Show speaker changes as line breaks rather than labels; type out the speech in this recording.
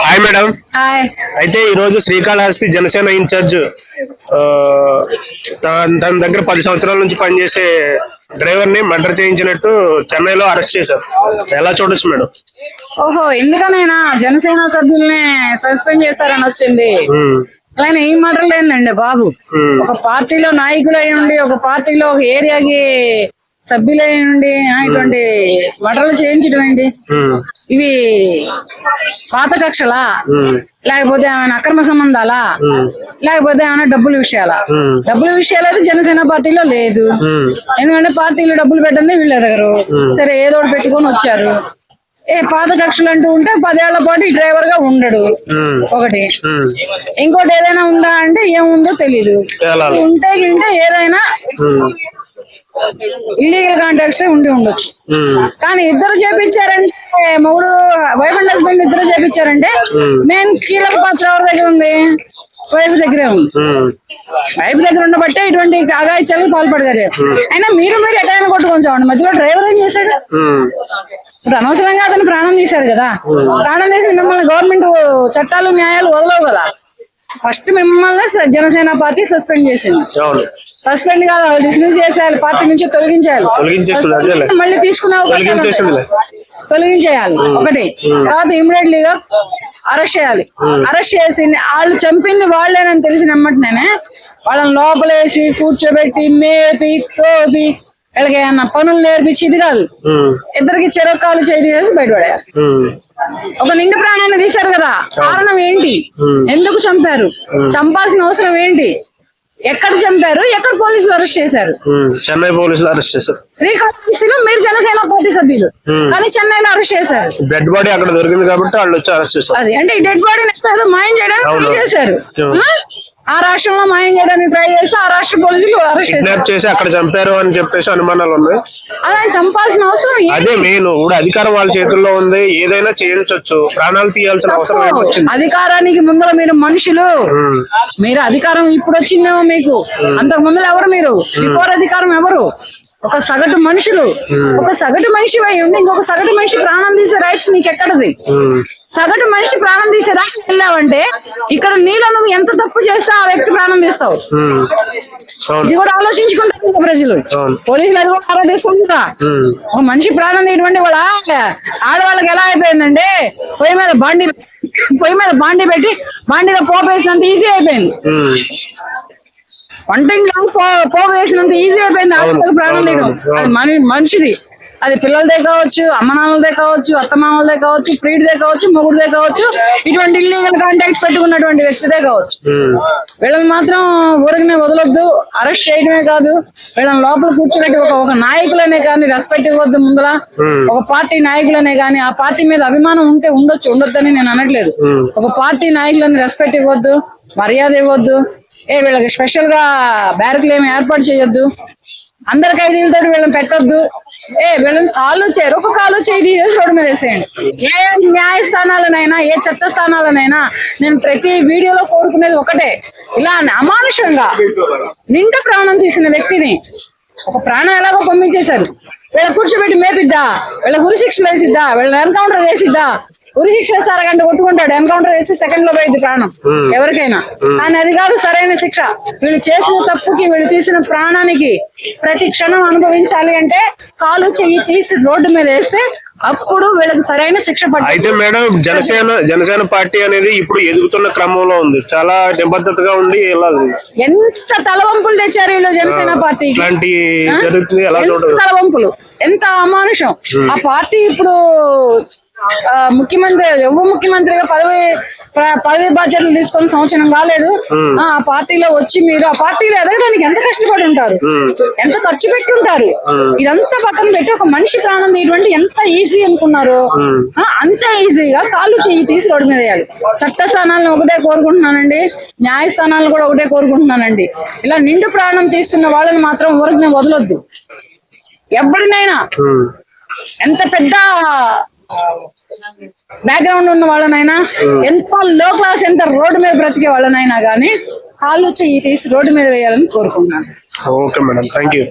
Hi madam.
Hi.
అయితే ఈ రోజు శ్రీకాళహస్తి జనసేన ఇన్ఛార్జ్ తన దగ్గర 10 సంవత్సరాల నుంచి పనిచేసే డ్రైవర్ ని మర్డర్ చేయించినట్టు చెన్నైలో అరెస్ట్ చేశారు. ఎలా చూడొచ్చు మేడం?
ఓహో, ఎందుకనైనా జనసేన సభ్యుల్ని సస్పెండ్ చేశారని వచ్చింది. ఆయన ఏం మర్డర్ లేదండి బాబు. ఒక పార్టీలో నాయకులై ఉండి, ఒక పార్టీలో ఒక ఏరియాకి సభ్యులై ఉండి ఇటువంటి మర్డర్లు చేయించడం ఏంటి? ఇవి పాత కక్షలా, లేకపోతే ఏమైనా అక్రమ సంబంధాలా, లేకపోతే ఏమైనా డబ్బుల విషయాలా? డబ్బుల విషయాలు అయితే జనసేన పార్టీలో లేదు. ఎందుకంటే పార్టీలో డబ్బులు పెట్టండి వీళ్ళ దగ్గర. సరే ఏదో ఒకటి పెట్టుకొని వచ్చారు. పాత కక్షలు అంటూ ఉంటే 10 ఏళ్ల పాటు ఈ డ్రైవర్ గా ఉండడు ఒకటి. ఇంకోటి ఏదైనా ఉందా అంటే ఏముందో తెలీదు. ఉంటే ఏదైనా ఇల్లీగల్ కాంటాక్ట్స్ ఉండి ఉండొచ్చు. కానీ ఇద్దరు చేపించారంటే, మొగుడు వైఫ్ అండ్ హస్బెండ్ ఇద్దరు చేపించారంటే మెయిన్ కీలక పాత్ర ఎవరి దగ్గర ఉంది? వైఫ్ దగ్గరే ఉంది. వైఫ్ దగ్గర ఉండబట్టే ఇటువంటి అఘాయిత్యాలకు పాల్పడగారు. అయినా మీరు ఎక్కడైనా కొట్టుకొని మధ్యలో డ్రైవర్ ఏం చేశాడు? ఇప్పుడు అనవసరంగా అతను ప్రాణం తీశారు కదా. ప్రాణం తీసి మిమ్మల్ని గవర్నమెంట్ చట్టాలు న్యాయాలు వదలవు కదా. ఫస్ట్ మిమ్మల్ని జనసేన పార్టీ సస్పెండ్ చేసింది. సస్పెండ్ కాదు, డిస్మిస్ చేసేయాలి, పార్టీ నుంచి తొలగించేయాలి. మళ్ళీ తీసుకునే తొలగించేయాలి ఒకటి. తర్వాత ఇమ్మీడియట్లీగా అరెస్ట్ చేయాలి. అరెస్ట్ చేసి వాళ్ళు చంపింది వాళ్ళేనని తెలిసిన వెంటనే వాళ్ళని లోపలేసి కూర్చోబెట్టి మేపి తోపి వీళ్ళకి ఏమన్నా పనులు నేర్పించి, ఇది కాదు, ఇద్దరికి చెరొక్కాలు చేసి బయటపడేయాలి. ఒక నిండు ప్రాణాన్ని తీశారు కదా, కారణం ఏంటి? ఎందుకు చంపారు? చంపాల్సిన అవసరం ఏంటి? ఎక్కడ చంపారు? ఎక్కడ పోలీసులు అరెస్ట్ చేశారు?
చెన్నై పోలీసులు అరెస్ట్ చేశారు.
శ్రీకాళహస్తిలో మీరు జనసేన పార్టీ సభ్యులు, కానీ చెన్నైలో అరెస్ట్ చేశారు.
డెడ్ బాడీ అక్కడ దొరికింది కాబట్టి వాళ్ళు వచ్చి అరెస్ట్ చేశారు.
అది అంటే ఈ డెడ్ బాడీని మాయం చేయడానికి ట్రై చేశారు. ఆ రాష్ట్రంలో మాయం చేయడానికి ట్రై చేస్తే ఆ రాష్ట్ర పోలీసులు అరెస్ట్
చేసి అక్కడ చంపారు అని చెప్పేసి అనుమానాలు ఉన్నాయి.
అదే చంపాల్సిన అవసరం
అదే మెయిన్. ఇప్పుడు అధికారం వాళ్ళ చేతుల్లో ఉంది, ఏదైనా చేయించవచ్చు, ప్రాణాలు తీయాల్సిన అవసరం.
అధికారానికి ముందర మీరు మనుషులు, మీరు అధికారం ఇప్పుడు వచ్చిందేమో మీకు, అంతకు ముందర ఎవరు మీరు? బిఫోర్ అధికారం ఎవరు? ఒక సగటు మనుషులు. ఒక సగటు మనిషి అయి ఉండి ఇంకొక సగటు మనిషి ప్రాణం తీసే రైట్స్ నీకు ఎక్కడది? సగటు మనిషి ప్రాణం తీసే రైట్స్ వెళ్ళావంటే ఇక్కడ నీలో నువ్వు ఎంత తప్పు చేస్తే ఆ వ్యక్తి ప్రాణం తీస్తావు. ఇది కూడా ఆలోచించుకుంటారు ప్రజలు, పోలీసులు అది కూడా ఆలోచిస్తుందా? ఒక మనిషి ప్రాణం తీయటువంటి కూడా ఆడవాళ్ళకి ఎలా అయిపోయిందంటే పొయ్యి మీద బాండి పెట్టి బాండీలో పోపేసినంత ఈజీ అయిపోయింది. వంటింట్లో పోగు వేసినంత ఈజీ అయిపోయింది ఆడవాళ్ళకి ప్రాణం తీయడం. అది మనిషిది, అది పిల్లలదే కావచ్చు, అమ్మనాన్నలదే కావచ్చు, అత్తమామలదే కావచ్చు, ప్రీడిదే కావచ్చు, మొగుడిదే కావచ్చు, ఇటువంటి ఇల్లీగల్ కాంటాక్ట్స్ పెట్టుకున్నటువంటి వ్యక్తిదే కావచ్చు. వీళ్ళని మాత్రం ఊరికనే వదలొద్దు. అరెస్ట్ చేయడమే కాదు, వీళ్ళని లోపల కూర్చోబెట్టి ఒక నాయకులనే కానీ రెస్పెక్ట్ ఇవ్వద్దు. ముందర ఒక పార్టీ నాయకులనే కానీ, ఆ పార్టీ మీద అభిమానం ఉంటే ఉండొద్దని నేను అనట్లేదు. ఒక పార్టీ నాయకులని రెస్పెక్ట్ ఇవ్వద్దు, మర్యాద ఇవ్వద్దు. వీళ్ళకి స్పెషల్ గా బ్యారకులు ఏమి ఏర్పాటు చేయొద్దు. అందరి ఖైదీలతో వీళ్ళని పెట్టొద్దు. వీళ్ళని ఒక కాలు చేయి రోడ్డు మీద వేసేయండి. ఏ న్యాయస్థానాలనైనా, ఏ చట్ట స్థానాలనైనా నేను ప్రతి వీడియోలో కోరుకునేది ఒకటే, ఇలా అమానుషంగా నిండు ప్రాణం తీసిన వ్యక్తిని ఒక ప్రాణం ఎలాగో పంపించేశారు. వీళ్ళ కూర్చోబెట్టి మేపిద్దా? వీళ్ళ ఉరిశిక్షలు వేసిద్దా? వీళ్ళని ఎన్కౌంటర్ చేసిద్దా? ఉరిశిక్ష వేస్తే అరగంట కొట్టుకుంటాడు, ఎన్కౌంటర్ వేసి సెకండ్ లో పోయింది ప్రాణం ఎవరికైనా. కానీ అది కాదు సరైన శిక్ష. వీళ్ళు చేసిన తప్పుకి, వీళ్ళు తీసిన ప్రాణానికి ప్రతి క్షణం అనుభవించాలి అంటే కాలు చెయ్యి తీసి రోడ్డు మీద వేస్తే అప్పుడు వీళ్ళకి సరైన శిక్ష పడుతుంది.
అయితే మేడం, జనసేన పార్టీ అనేది ఇప్పుడు ఎదుగుతున్న క్రమంలో ఉంది, చాలా నిబద్ధతగా ఉండి
ఎంత తలవంపులు తెచ్చారు వీళ్ళు జనసేన పార్టీ. తలవంపులు, ఎంత అమానుషం. ఆ పార్టీ ఇప్పుడు ముఖ్యమంత్రి, ఉప ముఖ్యమంత్రిగా పదవి బాధ్యతలు తీసుకొని సంవత్సరం కాలేదు. ఆ పార్టీలో వచ్చి మీరు ఆ పార్టీలో ఎదగడానికి ఎంత కష్టపడి ఉంటారు, ఎంత ఖర్చు పెట్టి ఉంటారు. ఇదంతా పక్కన పెట్టి ఒక మనిషి ప్రాణం తీయటువంటి ఎంత ఈజీ అనుకున్నారు. అంత ఈజీగా కాళ్ళు చెయ్యి తీసి రోడ్డు మీద వేయాలి. చట్ట స్థానాలను ఒకటే కోరుకుంటున్నానండి, న్యాయస్థానాలను కూడా ఒకటే కోరుకుంటున్నానండి. ఇలా నిండు ప్రాణం తీస్తున్న వాళ్ళని మాత్రం ఊరికి వదలొద్దు. ఎవరినైనా, ఎంత పెద్ద బ్యాక్గ్రౌండ్ ఉన్న వాళ్ళనైనా, ఎంత లో క్లాస్, ఎంత రోడ్డు మీద బ్రతికే వాళ్ళనైనా గానీ కాళ్ళు చెయ్యి తీసి రోడ్డు మీద వేయాలని కోరుకుంటున్నాను.
Okay madam, thank you.